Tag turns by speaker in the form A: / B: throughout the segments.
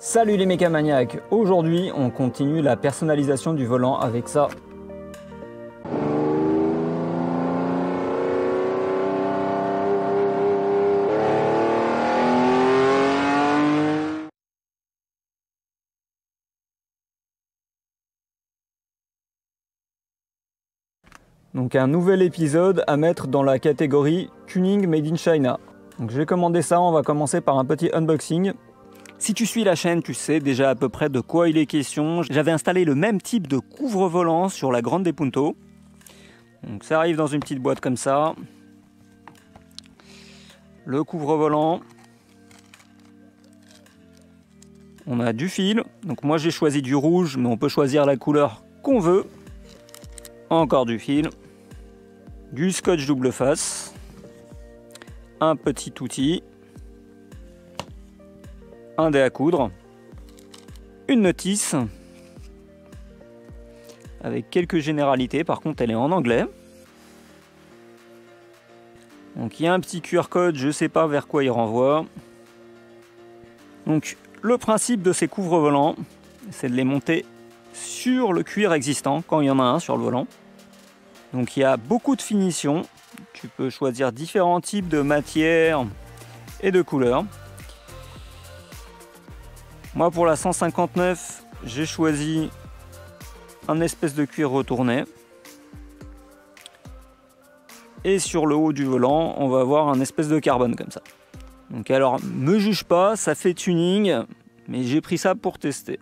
A: Salut les mécamaniacs, aujourd'hui on continue la personnalisation du volant avec ça. Donc un nouvel épisode à mettre dans la catégorie Tuning Made in China. Donc j'ai commandé ça, on va commencer par un petit unboxing. Si tu suis la chaîne, tu sais déjà à peu près de quoi il est question. J'avais installé le même type de couvre-volant sur la Grande Punto. Donc ça arrive dans une petite boîte comme ça. Le couvre-volant. On a du fil. Donc moi j'ai choisi du rouge, mais on peut choisir la couleur qu'on veut. Encore du fil. Du scotch double face. Un petit outil. Un dé à coudre, une notice avec quelques généralités, par contre elle est en anglais. Donc il y a un petit QR code, je ne sais pas vers quoi il renvoie. Donc le principe de ces couvre-volants, c'est de les monter sur le cuir existant quand il y en a un sur le volant. Donc il y a beaucoup de finitions, tu peux choisir différents types de matières et de couleurs. Moi pour la 159, j'ai choisi un espèce de cuir retourné. Et sur le haut du volant, on va avoir un espèce de carbone comme ça. Donc alors, me juge pas, ça fait tuning, mais j'ai pris ça pour tester.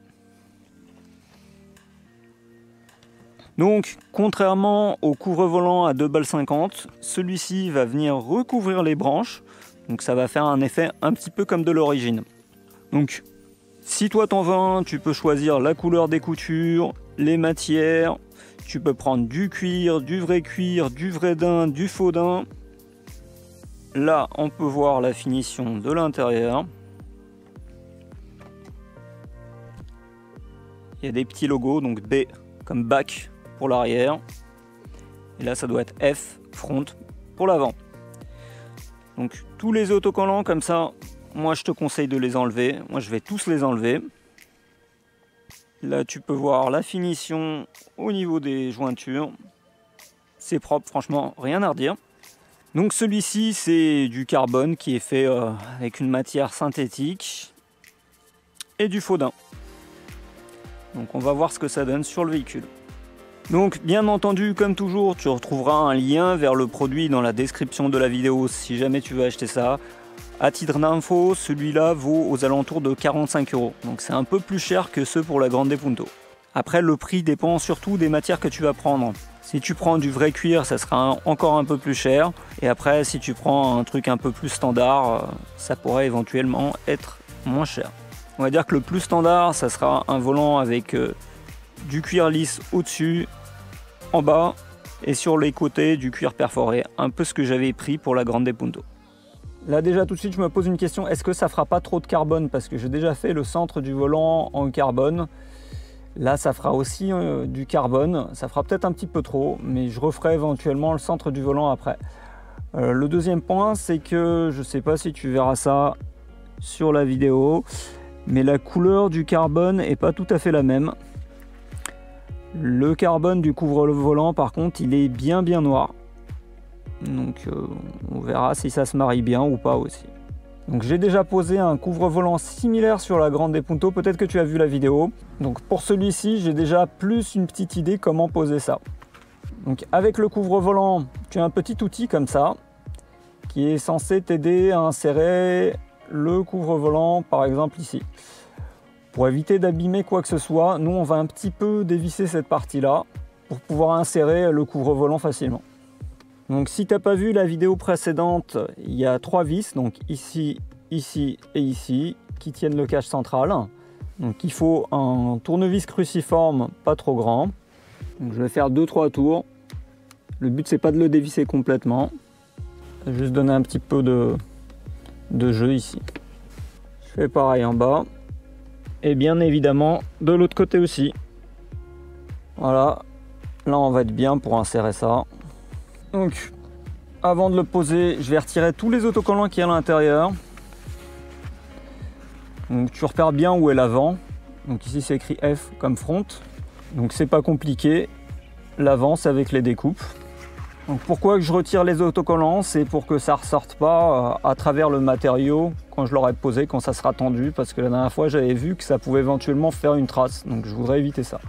A: Donc, contrairement au couvre-volant à 2,50 balles, celui-ci va venir recouvrir les branches. Donc ça va faire un effet un petit peu comme de l'origine. Donc, si toi t'en veux un, tu peux choisir la couleur des coutures, les matières, tu peux prendre du cuir, du vrai daim, du faux daim. Là, on peut voir la finition de l'intérieur. Il y a des petits logos, donc B comme back pour l'arrière. Et là, ça doit être F, front, pour l'avant. Donc tous les autocollants comme ça, moi je te conseille de les enlever. Moi je vais tous les enlever. Là tu peux voir la finition au niveau des jointures. C'est propre, franchement, rien à redire. Donc celui-ci c'est du carbone qui est fait avec une matière synthétique et du faux daim. Donc on va voir ce que ça donne sur le véhicule. Donc bien entendu, comme toujours, tu retrouveras un lien vers le produit dans la description de la vidéo si jamais tu veux acheter ça. À titre d'info, celui-là vaut aux alentours de 45 €. Donc c'est un peu plus cher que ceux pour la Grande Punto. Après, le prix dépend surtout des matières que tu vas prendre. Si tu prends du vrai cuir, ça sera encore un peu plus cher. Et après, si tu prends un truc un peu plus standard, ça pourrait éventuellement être moins cher. On va dire que le plus standard, ça sera un volant avec du cuir lisse au-dessus, en bas, et sur les côtés du cuir perforé. Un peu ce que j'avais pris pour la Grande Punto. Là déjà tout de suite je me pose une question, est-ce que ça fera pas trop de carbone? Parce que j'ai déjà fait le centre du volant en carbone. Là ça fera aussi du carbone, ça fera peut-être un petit peu trop, mais je referai éventuellement le centre du volant après. Le deuxième point, c'est que je sais pas si tu verras ça sur la vidéo, mais la couleur du carbone est pas tout à fait la même. Le carbone du couvre-volant par contre il est bien noir. Donc on verra si ça se marie bien ou pas aussi. Donc j'ai déjà posé un couvre-volant similaire sur la Grande Punto, peut-être que tu as vu la vidéo. Donc pour celui-ci, j'ai déjà plus une petite idée comment poser ça. Donc avec le couvre-volant, tu as un petit outil comme ça qui est censé t'aider à insérer le couvre-volant par exemple ici. Pour éviter d'abîmer quoi que ce soit, nous on va un petit peu dévisser cette partie-là pour pouvoir insérer le couvre-volant facilement. Donc si tu n'as pas vu la vidéo précédente, il y a 3 vis, donc ici, ici et ici, qui tiennent le cache central. Donc il faut un tournevis cruciforme pas trop grand. Donc, je vais faire 2-3 tours. Le but c'est pas de le dévisser complètement, juste donner un petit peu de jeu ici. Je fais pareil en bas. Et bien évidemment de l'autre côté aussi. Voilà, là on va être bien pour insérer ça. Donc, avant de le poser, je vais retirer tous les autocollants qu'il y a à l'intérieur. Donc tu repères bien où est l'avant. Donc ici c'est écrit F comme front. Donc c'est pas compliqué. L'avant c'est avec les découpes. Donc pourquoi que je retire les autocollants, c'est pour que ça ne ressorte pas à travers le matériau quand je l'aurai posé, quand ça sera tendu, parce que la dernière fois j'avais vu que ça pouvait éventuellement faire une trace, donc je voudrais éviter ça.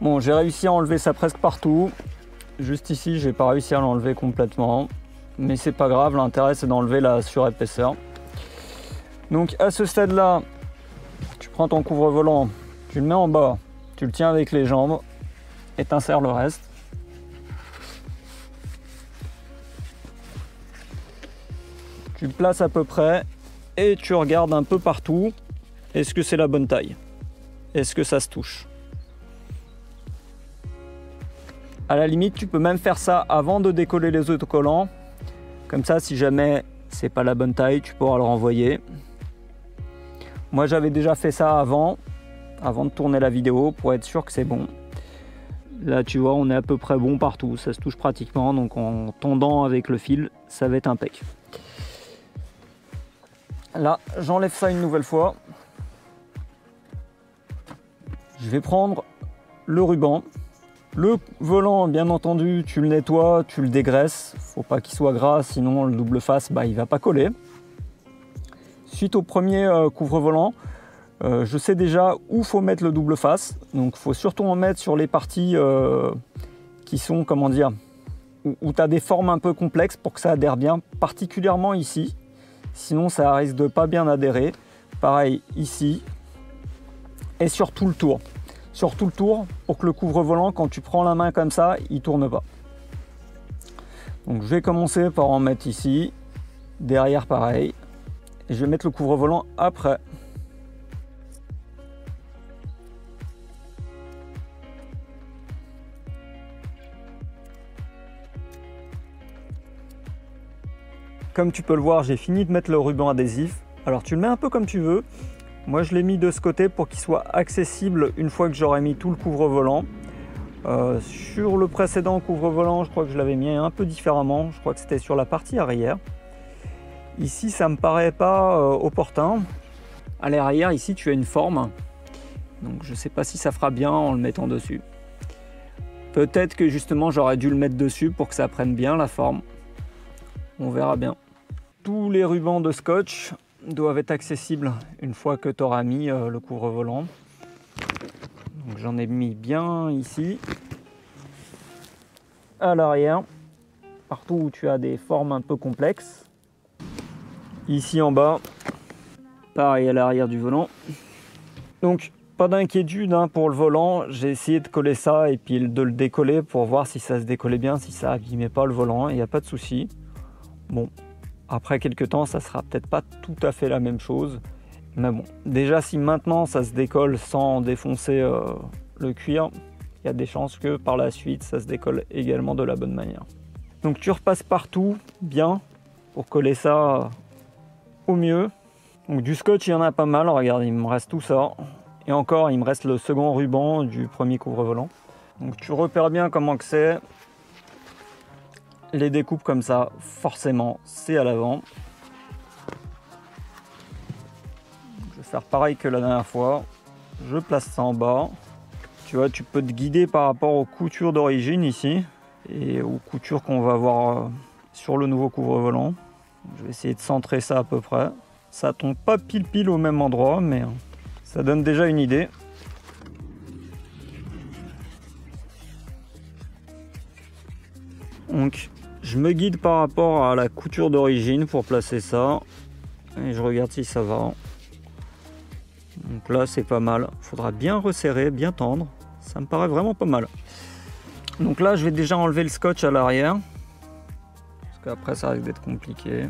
A: Bon, j'ai réussi à enlever ça presque partout. Juste ici, j'ai pas réussi à l'enlever complètement, mais c'est pas grave, l'intérêt c'est d'enlever la surépaisseur. Donc à ce stade-là, tu prends ton couvre-volant, tu le mets en bas, tu le tiens avec les jambes, et t'insères le reste. Tu le places à peu près et tu regardes un peu partout. Est-ce que c'est la bonne taille? Est-ce que ça se touche? À la limite, tu peux même faire ça avant de décoller les autocollants. Comme ça, si jamais c'est pas la bonne taille, tu pourras le renvoyer. Moi, j'avais déjà fait ça avant de tourner la vidéo pour être sûr que c'est bon. Là, tu vois, on est à peu près bon partout. Ça se touche pratiquement. Donc, en tendant avec le fil, ça va être impec. Là, j'enlève ça une nouvelle fois. Je vais prendre le ruban. Le volant, bien entendu, tu le nettoies, tu le dégraisses. Faut pas qu'il soit gras, sinon le double face, il va pas coller. Suite au premier couvre-volant, je sais déjà où faut mettre le double face, donc il faut surtout en mettre sur les parties qui sont, comment dire, où tu as des formes un peu complexes pour que ça adhère bien, particulièrement ici, sinon ça risque de pas bien adhérer. Pareil ici et sur tout le tour. Sur tout le tour pour que le couvre-volant, quand tu prends la main comme ça, il tourne pas. Donc je vais commencer par en mettre ici, derrière pareil, et je vais mettre le couvre-volant après. Comme tu peux le voir, j'ai fini de mettre le ruban adhésif. Alors tu le mets un peu comme tu veux. Moi je l'ai mis de ce côté pour qu'il soit accessible une fois que j'aurai mis tout le couvre-volant. Sur le précédent couvre-volant, je crois que je l'avais mis un peu différemment. Je crois que c'était sur la partie arrière. Ici ça me paraît pas opportun. À l'arrière ici tu as une forme. Donc je sais pas si ça fera bien en le mettant dessus. Peut-être que justement j'aurais dû le mettre dessus pour que ça prenne bien la forme. On verra bien. Tous les rubans de scotch doivent être accessibles une fois que tu auras mis le couvre-volant. Donc j'en ai mis bien ici, à l'arrière, partout où tu as des formes un peu complexes. Ici en bas, pareil à l'arrière du volant. Donc pas d'inquiétude pour le volant, j'ai essayé de coller ça et puis de le décoller pour voir si ça se décollait bien, si ça abîmait pas le volant, il n'y a pas de souci. Bon, après quelques temps, ça sera peut-être pas tout à fait la même chose. Mais bon, déjà si maintenant ça se décolle sans défoncer le cuir, il y a des chances que par la suite, ça se décolle également de la bonne manière. Donc tu repasses partout bien pour coller ça au mieux. Donc du scotch, il y en a pas mal. Regarde, il me reste tout ça. Et encore, il me reste le second ruban du premier couvre-volant. Donc tu repères bien comment que c'est. Les découpes comme ça, forcément, c'est à l'avant. Je vais faire pareil que la dernière fois. Je place ça en bas. Tu vois, tu peux te guider par rapport aux coutures d'origine ici et aux coutures qu'on va avoir sur le nouveau couvre-volant. Je vais essayer de centrer ça à peu près. Ça tombe pas pile au même endroit, mais ça donne déjà une idée. Donc, je me guide par rapport à la couture d'origine pour placer ça. Et je regarde si ça va. Donc là, c'est pas mal. Il faudra bien resserrer, bien tendre. Ça me paraît vraiment pas mal. Donc là, je vais déjà enlever le scotch à l'arrière. Parce qu'après, ça risque d'être compliqué.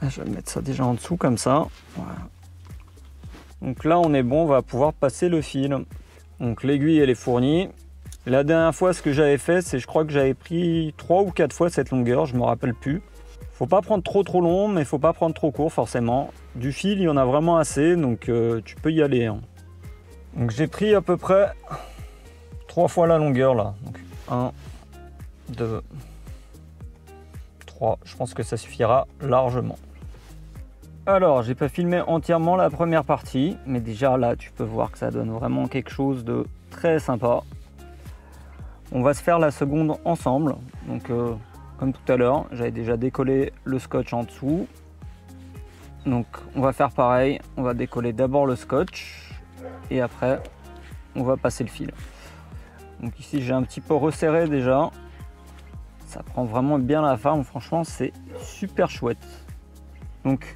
A: Je vais mettre ça déjà en dessous comme ça. Voilà. Donc là on est bon, on va pouvoir passer le fil. Donc l'aiguille elle est fournie. La dernière fois ce que j'avais fait, c'est je crois que j'avais pris 3 ou 4 fois cette longueur, je me rappelle plus. Faut pas prendre trop long, mais faut pas prendre trop court forcément. Du fil il y en a vraiment assez, donc tu peux y aller. Donc j'ai pris à peu près 3 fois la longueur là. Donc 1, 2, 3. Je pense que ça suffira largement. Alors, j'ai pas filmé entièrement la première partie, mais déjà là, tu peux voir que ça donne vraiment quelque chose de très sympa. On va se faire la seconde ensemble. Donc, comme tout à l'heure, j'avais déjà décollé le scotch en dessous. Donc, on va faire pareil. On va décoller d'abord le scotch et après, on va passer le fil. Donc ici, j'ai un petit peu resserré déjà. Ça prend vraiment bien la forme. Franchement, c'est super chouette. Donc,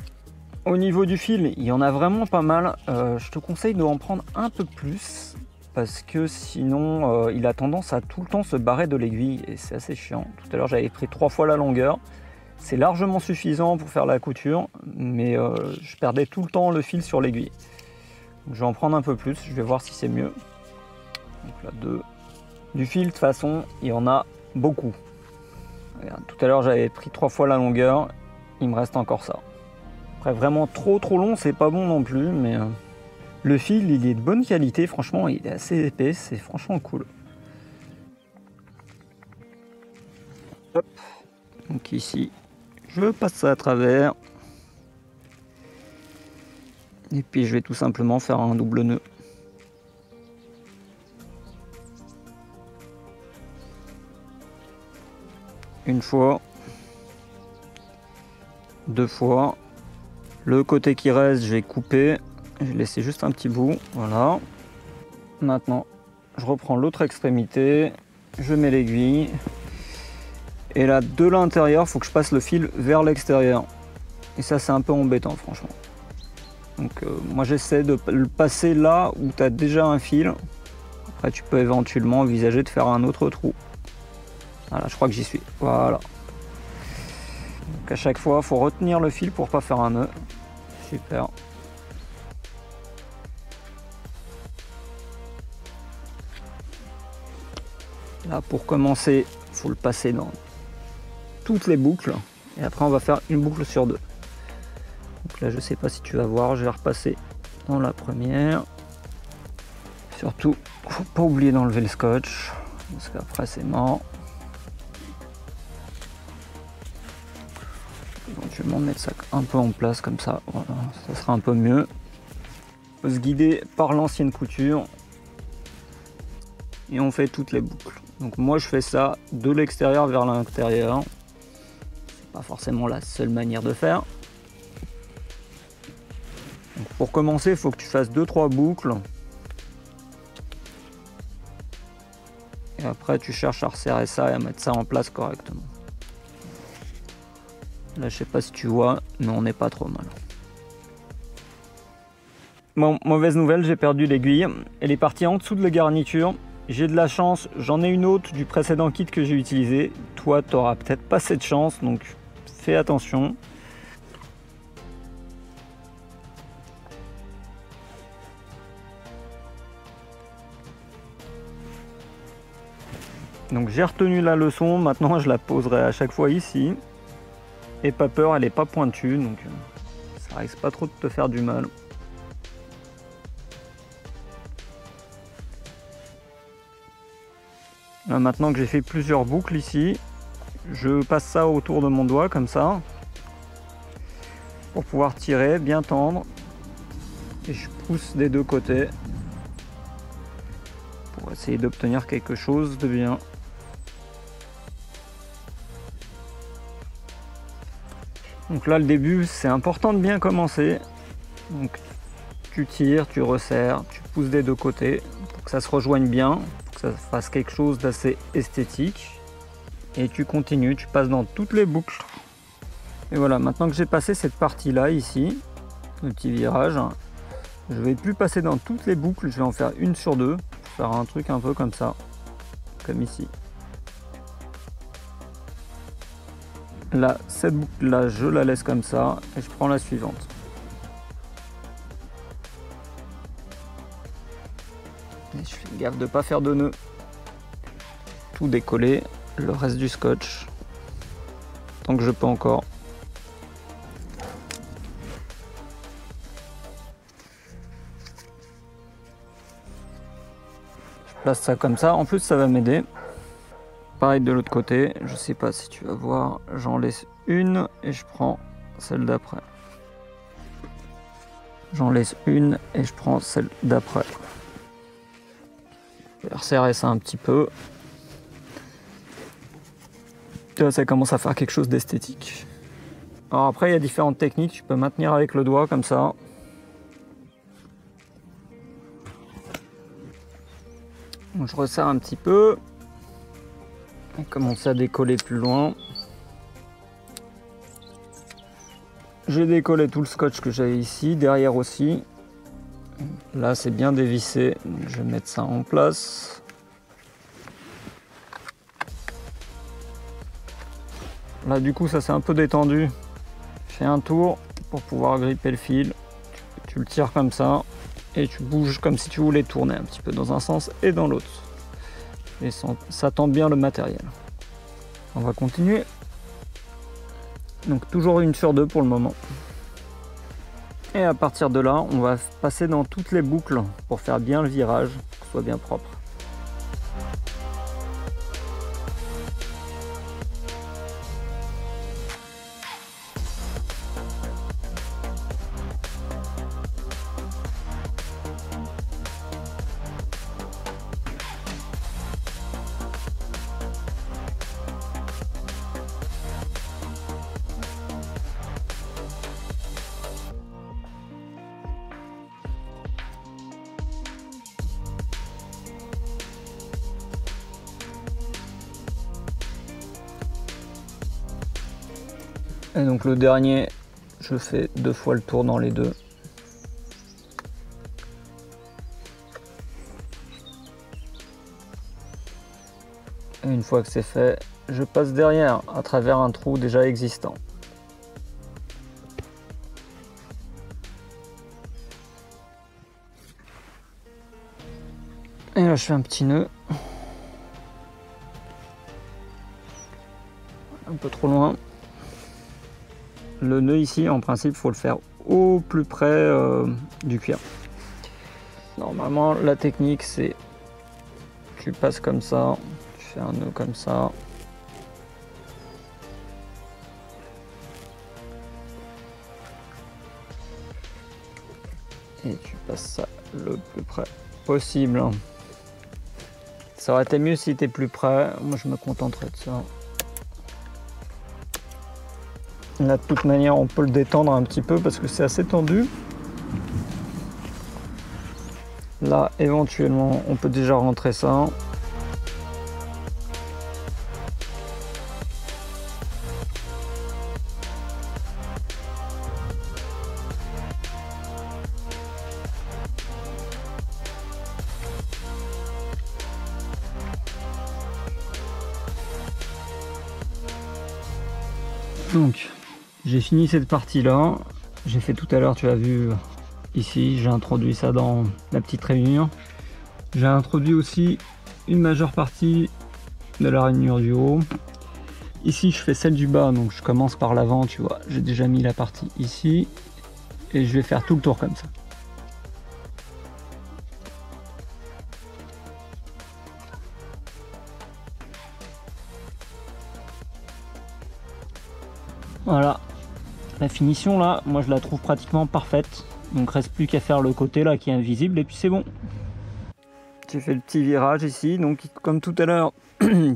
A: au niveau du fil, il y en a vraiment pas mal. Je te conseille de en prendre un peu plus parce que sinon, il a tendance à tout le temps se barrer de l'aiguille et c'est assez chiant. Tout à l'heure, j'avais pris 3 fois la longueur. C'est largement suffisant pour faire la couture, mais je perdais tout le temps le fil sur l'aiguille. Je vais en prendre un peu plus, je vais voir si c'est mieux. Donc là, 2. Du fil, de toute façon, il y en a beaucoup. Regarde, tout à l'heure, j'avais pris 3 fois la longueur. Il me reste encore ça. Après, vraiment trop long, c'est pas bon non plus, mais le fil, il est de bonne qualité. Franchement, il est assez épais, c'est franchement cool. Hop. Donc ici, je passe ça à travers. Et puis, je vais tout simplement faire un double nœud. Une fois. 2 fois. Le côté qui reste, je vais couper. Je vais laisser juste un petit bout. Voilà. Maintenant, je reprends l'autre extrémité. Je mets l'aiguille. Et là, de l'intérieur, il faut que je passe le fil vers l'extérieur. Et ça, c'est un peu embêtant, franchement. Donc, moi, j'essaie de le passer là où tu as déjà un fil. Après, tu peux éventuellement envisager de faire un autre trou. Voilà, je crois que j'y suis. Voilà. Donc, à chaque fois, il faut retenir le fil pour pas faire un nœud. Super. Là, pour commencer, il faut le passer dans toutes les boucles. Et après, on va faire une boucle sur 2. Donc là, je sais pas si tu vas voir, je vais repasser dans la première. Surtout, faut pas oublier d'enlever le scotch, parce qu'après, c'est mort. Éventuellement mettre ça un peu en place comme ça, voilà, ça sera un peu mieux. On peut se guider par l'ancienne couture et on fait toutes les boucles. Donc moi je fais ça de l'extérieur vers l'intérieur. C'est pas forcément la seule manière de faire. Donc pour commencer, il faut que tu fasses 2-3 boucles. Et après tu cherches à resserrer ça et à mettre ça en place correctement. Là, je sais pas si tu vois, mais on n'est pas trop mal. Bon, mauvaise nouvelle, j'ai perdu l'aiguille. Elle est partie en dessous de la garniture. J'ai de la chance, j'en ai une autre du précédent kit que j'ai utilisé. Toi, tu n'auras peut-être pas cette chance, donc fais attention. Donc j'ai retenu la leçon, maintenant je la poserai à chaque fois ici. Et pas peur, elle n'est pas pointue, donc ça risque pas trop de te faire du mal. Là, maintenant que j'ai fait plusieurs boucles ici, je passe ça autour de mon doigt comme ça, pour pouvoir tirer, bien tendre. Et je pousse des deux côtés, pour essayer d'obtenir quelque chose de bien. Donc là, le début, c'est important de bien commencer. Donc tu tires, tu resserres, tu pousses des deux côtés pour que ça se rejoigne bien, pour que ça fasse quelque chose d'assez esthétique. Et tu continues, tu passes dans toutes les boucles. Et voilà, maintenant que j'ai passé cette partie-là ici, le petit virage, je vais plus passer dans toutes les boucles, je vais en faire une sur deux, pour faire un truc un peu comme ça, comme ici. Là, cette boucle-là, je la laisse comme ça et je prends la suivante. Et je fais gaffe de ne pas faire de nœud. Tout décoller, le reste du scotch, tant que je peux encore. place ça comme ça. En plus, ça va m'aider. Pareil de l'autre côté, je sais pas si tu vas voir, j'en laisse une et je prends celle d'après. J'en laisse une et je prends celle d'après. Je vais resserrer ça un petit peu. Tu vois, ça commence à faire quelque chose d'esthétique. Alors après, il y a différentes techniques. Tu peux maintenir avec le doigt comme ça. Donc, je resserre un petit peu. Et commence à décoller plus loin. J'ai décollé tout le scotch que j'avais ici, derrière aussi. Là, c'est bien dévissé. Donc, je vais mettre ça en place. Là, du coup, ça s'est un peu détendu. Fais un tour pour pouvoir gripper le fil. Tu le tires comme ça et tu bouges comme si tu voulais tourner un petit peu dans un sens et dans l'autre. Et ça tend bien le matériel. On va continuer. Donc toujours une sur deux pour le moment. Et à partir de là, on va passer dans toutes les boucles pour faire bien le virage, pour que ce soit bien propre. Et donc le dernier, je fais 2 fois le tour dans les deux. Et une fois que c'est fait, je passe derrière à travers un trou déjà existant. Et là je fais un petit nœud. Un peu trop loin. Le nœud ici, en principe, il faut le faire au plus près du cuir. Normalement, la technique, c'est tu passes comme ça, tu fais un nœud comme ça. Et tu passes ça le plus près possible. Ça aurait été mieux si tu es plus près. Moi, je me contenterais de ça. Là, de toute manière, on peut le détendre un petit peu parce que c'est assez tendu. Là, éventuellement, on peut déjà rentrer ça. Donc, j'ai fini cette partie-là. J'ai fait tout à l'heure, tu as vu ici, j'ai introduit ça dans la petite rainure. J'ai introduit aussi une majeure partie de la rainure du haut. Ici, je fais celle du bas, donc je commence par l'avant, tu vois. J'ai déjà mis la partie ici et je vais faire tout le tour comme ça. Voilà, la finition là, moi je la trouve pratiquement parfaite. Donc reste plus qu'à faire le côté là qui est invisible et puis c'est bon. J'ai fait le petit virage ici, donc comme tout à l'heure,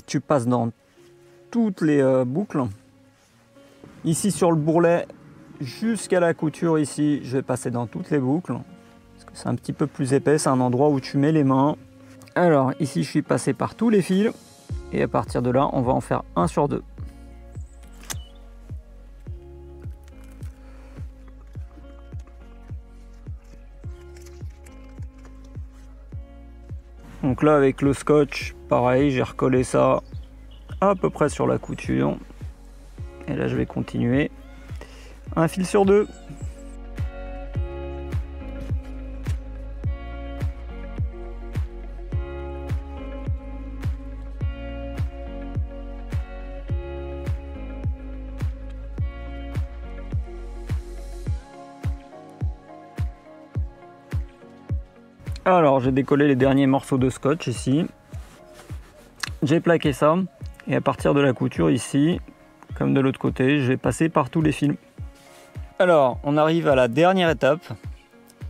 A: tu passes dans toutes les boucles. Ici sur le bourrelet, jusqu'à la couture ici, je vais passer dans toutes les boucles. Parce que c'est un petit peu plus épais, c'est un endroit où tu mets les mains. Alors ici je suis passé par tous les fils. Et à partir de là, on va en faire 1 sur 2. Donc là avec le scotch, pareil, j'ai recollé ça à peu près sur la couture. Et là je vais continuer. 1 fil sur 2. Alors j'ai décollé les derniers morceaux de scotch ici. J'ai plaqué ça et à partir de la couture ici, comme de l'autre côté, je vais passer par tous les fils. Alors on arrive à la dernière étape,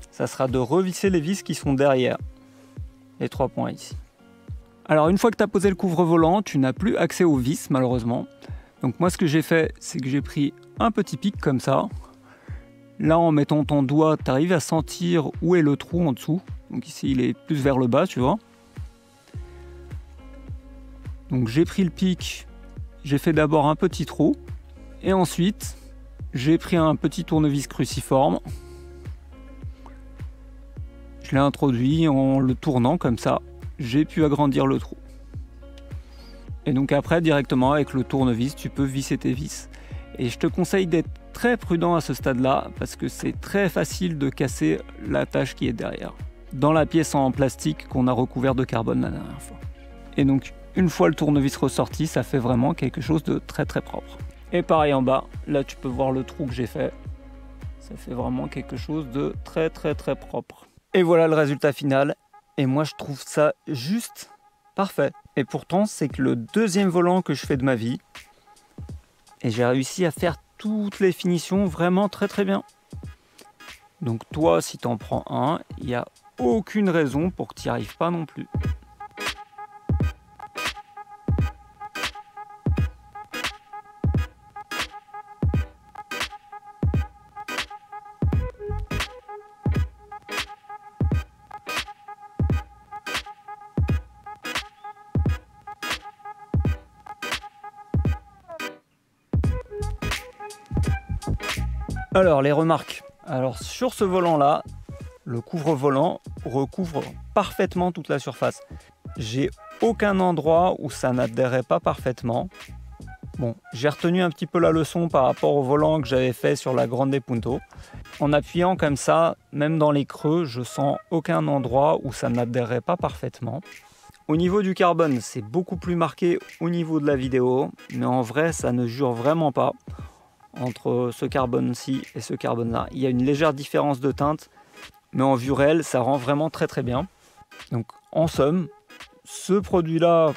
A: ça sera de revisser les vis qui sont derrière, les 3 points ici. Alors une fois que tu as posé le couvre-volant, tu n'as plus accès aux vis malheureusement. Donc moi ce que j'ai fait, c'est que j'ai pris un petit pic comme ça. Là en mettant ton doigt, tu arrives à sentir où est le trou en dessous. Donc ici il est plus vers le bas, tu vois. Donc j'ai pris le pic, j'ai fait d'abord un petit trou. Et ensuite, j'ai pris un petit tournevis cruciforme. Je l'ai introduit en le tournant comme ça. J'ai pu agrandir le trou. Et donc après, directement avec le tournevis, tu peux visser tes vis. Et je te conseille d'être très prudent à ce stade-là, parce que c'est très facile de casser l'attache qui est derrière, dans la pièce en plastique qu'on a recouvert de carbone la dernière fois. Et donc, une fois le tournevis ressorti, ça fait vraiment quelque chose de très très propre. Et pareil en bas, là tu peux voir le trou que j'ai fait. Ça fait vraiment quelque chose de très très très propre. Et voilà le résultat final. Et moi je trouve ça juste parfait. Et pourtant c'est que le deuxième volant que je fais de ma vie. Et j'ai réussi à faire toutes les finitions vraiment très très bien. Donc toi si t'en prends un, il n'y a aucune raison pour que tu n'y arrives pas non plus. Alors les remarques. Alors sur ce volant là, le couvre-volant recouvre parfaitement toute la surface. J'ai aucun endroit où ça n'adhérait pas parfaitement. Bon, j'ai retenu un petit peu la leçon par rapport au volant que j'avais fait sur la Grande Punto. En appuyant comme ça, même dans les creux, je sens aucun endroit où ça n'adhérait pas parfaitement. Au niveau du carbone, c'est beaucoup plus marqué au niveau de la vidéo, mais en vrai, ça ne jure vraiment pas. Entre ce carbone-ci et ce carbone-là, il y a une légère différence de teinte, mais en vue réelle, ça rend vraiment très très bien. Donc en somme, ce produit-là,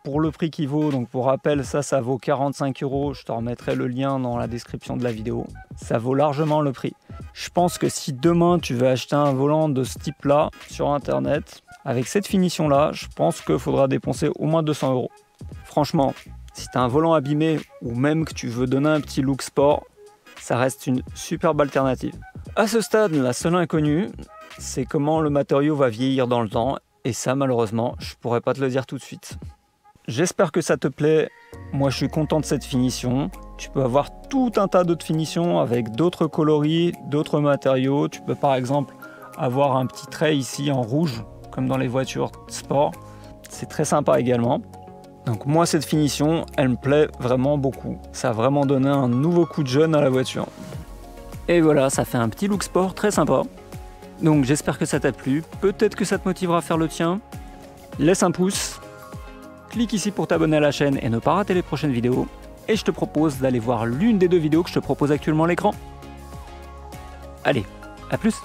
A: pour le prix qu'il vaut, donc pour rappel, ça vaut 45 €, je te remettrai le lien dans la description de la vidéo, ça vaut largement le prix. Je pense que si demain tu veux acheter un volant de ce type-là sur internet, avec cette finition-là, je pense qu'il faudra dépenser au moins 200 €. Franchement, si tu as un volant abîmé ou même que tu veux donner un petit look sport, ça reste une superbe alternative. À ce stade, la seule inconnue, c'est comment le matériau va vieillir dans le temps. Et ça, malheureusement, je pourrais pas te le dire tout de suite. J'espère que ça te plaît. Moi, je suis content de cette finition. Tu peux avoir tout un tas d'autres finitions avec d'autres coloris, d'autres matériaux. Tu peux par exemple avoir un petit trait ici en rouge, comme dans les voitures sport. C'est très sympa également. Donc moi cette finition, elle me plaît vraiment beaucoup. Ça a vraiment donné un nouveau coup de jeune à la voiture. Et voilà, ça fait un petit look sport très sympa. Donc j'espère que ça t'a plu. Peut-être que ça te motivera à faire le tien. Laisse un pouce. Clique ici pour t'abonner à la chaîne et ne pas rater les prochaines vidéos. Et je te propose d'aller voir l'une des 2 vidéos que je te propose actuellement à l'écran. Allez, à plus!